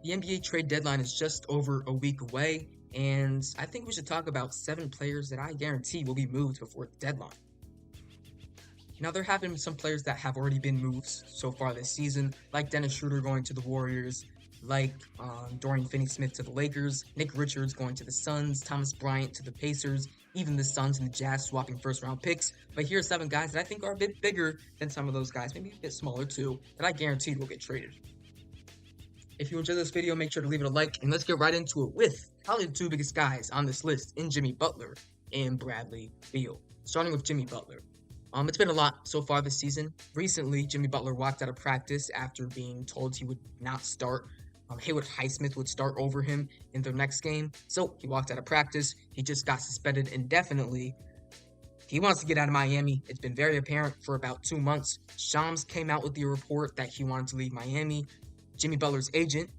The NBA trade deadline is just over a week away, and I think we should talk about 7 players that I guarantee will be moved before the deadline. Now, there have been some players that have already been moved so far this season, like Dennis Schroeder going to the Warriors, like Dorian Finney-Smith to the Lakers, Nick Richards going to the Suns, Thomas Bryant to the Pacers, even the Suns and the Jazz swapping first-round picks. But here are 7 guys that I think are a bit bigger than some of those guys, maybe a bit smaller too, that I guarantee will get traded. If you enjoyed this video, make sure to leave it a like, and let's get right into it with probably the 2 biggest guys on this list in Jimmy Butler and Bradley Beal. Starting with Jimmy Butler. It's been a lot so far this season. Recently, Jimmy Butler walked out of practice after being told he would not start. Haywood Highsmith would start over him in their next game, so he walked out of practice. He just got suspended indefinitely. He wants to get out of Miami. It's been very apparent for about 2 months. Shams came out with the report that he wanted to leave Miami. Jimmy Butler's agent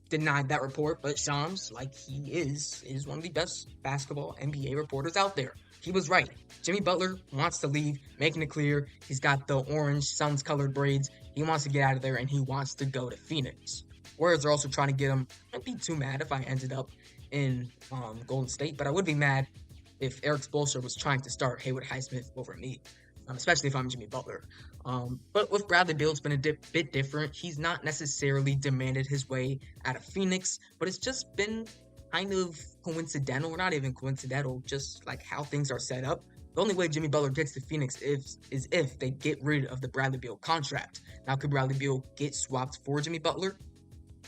denied that report, but Shams, like he is one of the best basketball NBA reporters out there. He was right. Jimmy Butler wants to leave, making it clear he's got the orange Suns-colored braids. He wants to get out of there, and he wants to go to Phoenix. Warriors are also trying to get him. I'd be too mad if I ended up in Golden State, but I would be mad if Eric Spoelstra was trying to start Haywood Highsmith over me, especially if I'm Jimmy Butler. But with Bradley Beal, it's been a bit different. He's not necessarily demanded his way out of Phoenix, but it's just been kind of coincidental, or not even coincidental, just like how things are set up. The only way Jimmy Butler gets to Phoenix is if they get rid of the Bradley Beal contract. Now, could Bradley Beal get swapped for Jimmy Butler?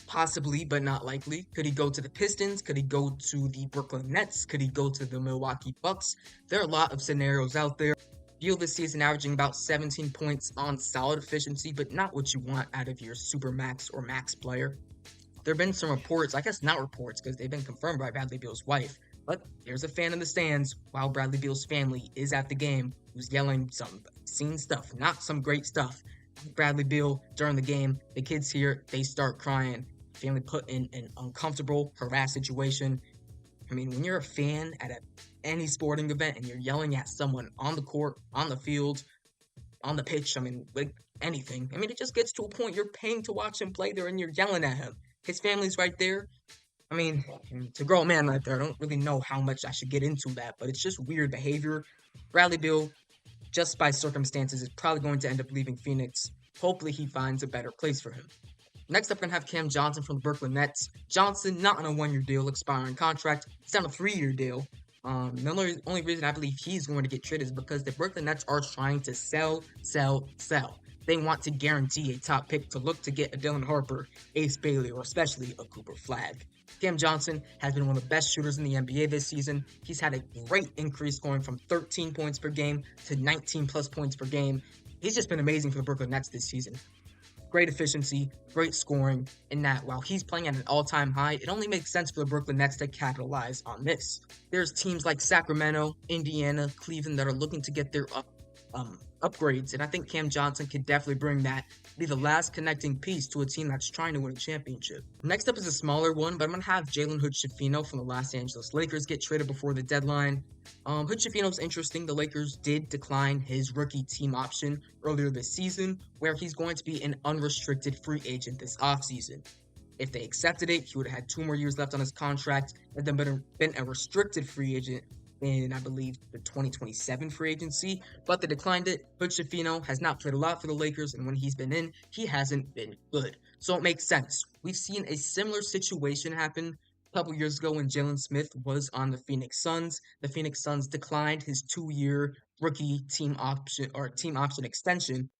Possibly, but not likely. Could he go to the Pistons? Could he go to the Brooklyn Nets? Could he go to the Milwaukee Bucks? There are a lot of scenarios out there. Beal this season averaging about 17 points on solid efficiency, but not what you want out of your super max or max player. There have been some reports, I guess not reports because they've been confirmed by Bradley Beal's wife, but there's a fan in the stands while Bradley Beal's family is at the game who's yelling some obscene stuff, not some great stuff. Bradley Beal during the game, the kids hear, they start crying, family put in an uncomfortable, harassed situation. I mean, when you're a fan at any sporting event and you're yelling at someone on the court, on the field, on the pitch, I mean, like anything, I mean, it just gets to a point you're paying to watch him play there and you're yelling at him. His family's right there. I mean, to grow a man right there, I don't really know how much I should get into that, but it's just weird behavior. Bradley Beal, just by circumstances, is probably going to end up leaving Phoenix. Hopefully he finds a better place for him. Next up, we're going to have Cam Johnson from the Brooklyn Nets. Johnson, not on a 1-year deal, expiring contract. He's on a 3-year deal. The only reason I believe he's going to get traded is because the Brooklyn Nets are trying to sell. They want to guarantee a top pick to look to get a Dylan Harper, Ace Bailey, or especially a Cooper Flagg. Cam Johnson has been one of the best shooters in the NBA this season. He's had a great increase going from 13 points per game to 19 plus points per game. He's just been amazing for the Brooklyn Nets this season. Great efficiency, great scoring, and that while he's playing at an all-time high, it only makes sense for the Brooklyn Nets to capitalize on this. There's teams like Sacramento, Indiana, Cleveland that are looking to get their upgrades, and I think Cam Johnson could definitely bring that, be the last connecting piece to a team that's trying to win a championship. Next up is a smaller one, but I'm going to have Jalen Hood-Schifino from the Los Angeles Lakers get traded before the deadline. Hood-Schifino's interesting. The Lakers did decline his rookie team option earlier this season, where he's going to be an unrestricted free agent this offseason. If they accepted it, he would have had 2 more years left on his contract, and then been a restricted free agent in, I believe, the 2027 free agency, but they declined it. Hood-Schifino has not played a lot for the Lakers, and when he's been in, he hasn't been good. So it makes sense. We've seen a similar situation happen a couple years ago when Jalen Smith was on the Phoenix Suns. The Phoenix Suns declined his 2-year rookie team option extension,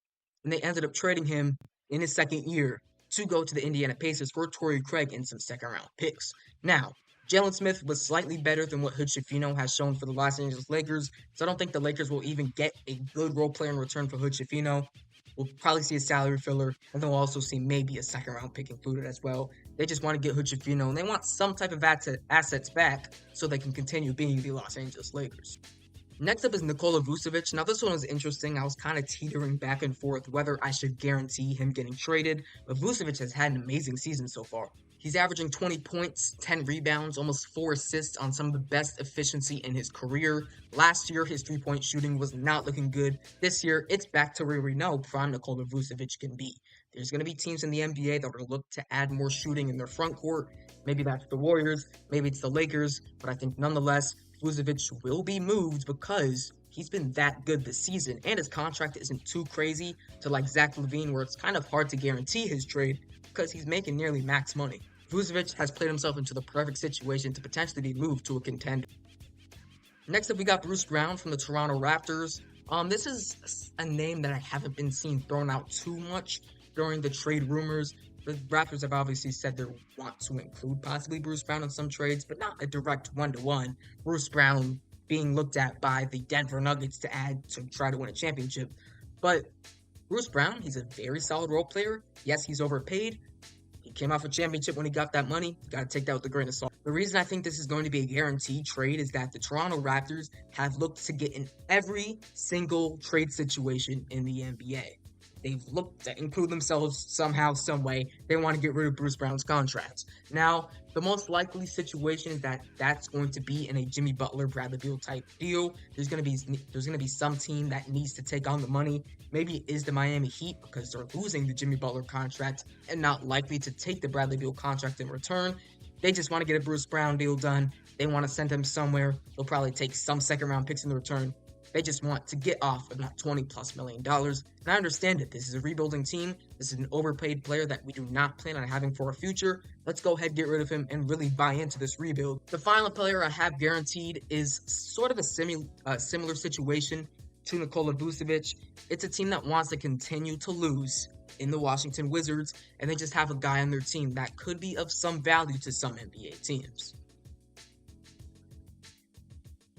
and they ended up trading him in his 2nd year to go to the Indiana Pacers for Torrey Craig and some 2nd-round picks. Now, Jalen Smith was slightly better than what Hood-Schifino has shown for the Los Angeles Lakers, so I don't think the Lakers will even get a good role player in return for Hood-Schifino. We'll probably see a salary filler, and then we'll also see maybe a 2nd-round pick included as well. They just want to get Hood-Schifino, and they want some type of assets back so they can continue being the Los Angeles Lakers. Next up is Nikola Vucevic. Now, this one was interesting. I was kind of teetering back and forth whether I should guarantee him getting traded, but Vucevic has had an amazing season so far. He's averaging 20 points, 10 rebounds, almost 4 assists on some of the best efficiency in his career. Last year, his 3-point shooting was not looking good. This year, it's back to where we know prime Nikola Vucevic can be. There's going to be teams in the NBA that are going to look to add more shooting in their front court. Maybe that's the Warriors, maybe it's the Lakers, but I think nonetheless, Vucevic will be moved because he's been that good this season, and his contract isn't too crazy to like Zach LaVine, where it's kind of hard to guarantee his trade because he's making nearly max money. Vucevic has played himself into the perfect situation to potentially be moved to a contender. Next up, we got Bruce Brown from the Toronto Raptors. This is a name that I haven't been seeing thrown out too much during the trade rumors. The Raptors have obviously said they want to include possibly Bruce Brown in some trades, but not a direct one-to-one. Bruce Brown being looked at by the Denver Nuggets to add to try to win a championship. But Bruce Brown, he's a very solid role player. Yes, he's overpaid. He came off a championship when he got that money. You got to take that with a grain of salt. The reason I think this is going to be a guaranteed trade is that the Toronto Raptors have looked to get in every single trade situation in the NBA. They've looked to include themselves somehow, some way. They want to get rid of Bruce Brown's contract. Now, the most likely situation is that that's going to be in a Jimmy Butler, Bradley Beal type deal. There's going to be some team that needs to take on the money. Maybe it is the Miami Heat because they're losing the Jimmy Butler contract and not likely to take the Bradley Beal contract in return. They just want to get a Bruce Brown deal done. They want to send him somewhere. They'll probably take some second round picks in the return. They just want to get off about $20+ million. And I understand it. This is a rebuilding team. This is an overpaid player that we do not plan on having for our future. Let's go ahead, get rid of him, and really buy into this rebuild. The final player I have guaranteed is sort of a similar situation to Nikola Vucevic. It's a team that wants to continue to lose in the Washington Wizards, and they just have a guy on their team that could be of some value to some NBA teams.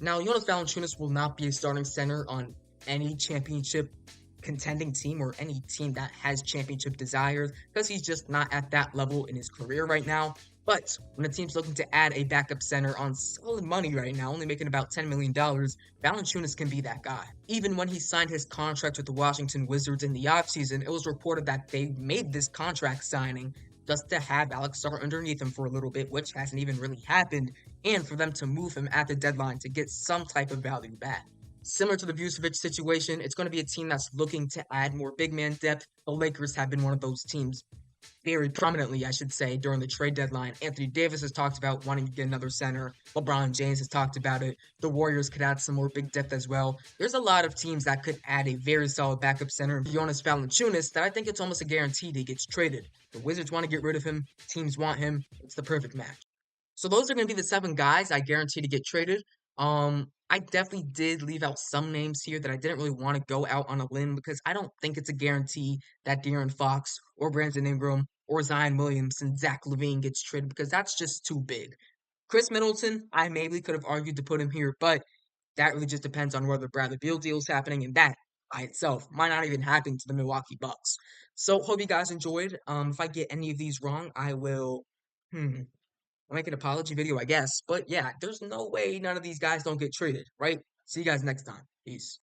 Now, Jonas Valanciunas will not be a starting center on any championship contending team or any team that has championship desires because he's just not at that level in his career right now. But when a team's looking to add a backup center on solid money right now, only making about $10 million, Valanciunas can be that guy. Even when he signed his contract with the Washington Wizards in the offseason, it was reported that they made this contract signing just to have Alex start underneath him for a little bit, which hasn't even really happened, and for them to move him at the deadline to get some type of value back. Similar to the Vucevic situation, it's going to be a team that's looking to add more big man depth. The Lakers have been one of those teams very prominently, I should say, during the trade deadline. Anthony Davis has talked about wanting to get another center. LeBron James has talked about it. The Warriors could add some more big depth as well. There's a lot of teams that could add a very solid backup center. Jonas Valanciunas, that I think it's almost a guarantee he gets traded. The Wizards want to get rid of him. Teams want him. It's the perfect match. So those are going to be the 7 guys I guarantee to get traded. I definitely did leave out some names here that I didn't really want to go out on a limb because I don't think it's a guarantee that De'Aaron Fox or Brandon Ingram or Zion Williamson and Zach LaVine gets traded because that's just too big. Chris Middleton, I maybe could have argued to put him here, but that really just depends on whether Bradley Beal deal is happening, and that by itself might not even happen to the Milwaukee Bucks. So hope you guys enjoyed. If I get any of these wrong, I will I'll make an apology video, I guess. But yeah, there's no way none of these guys don't get traded, right? See you guys next time. Peace.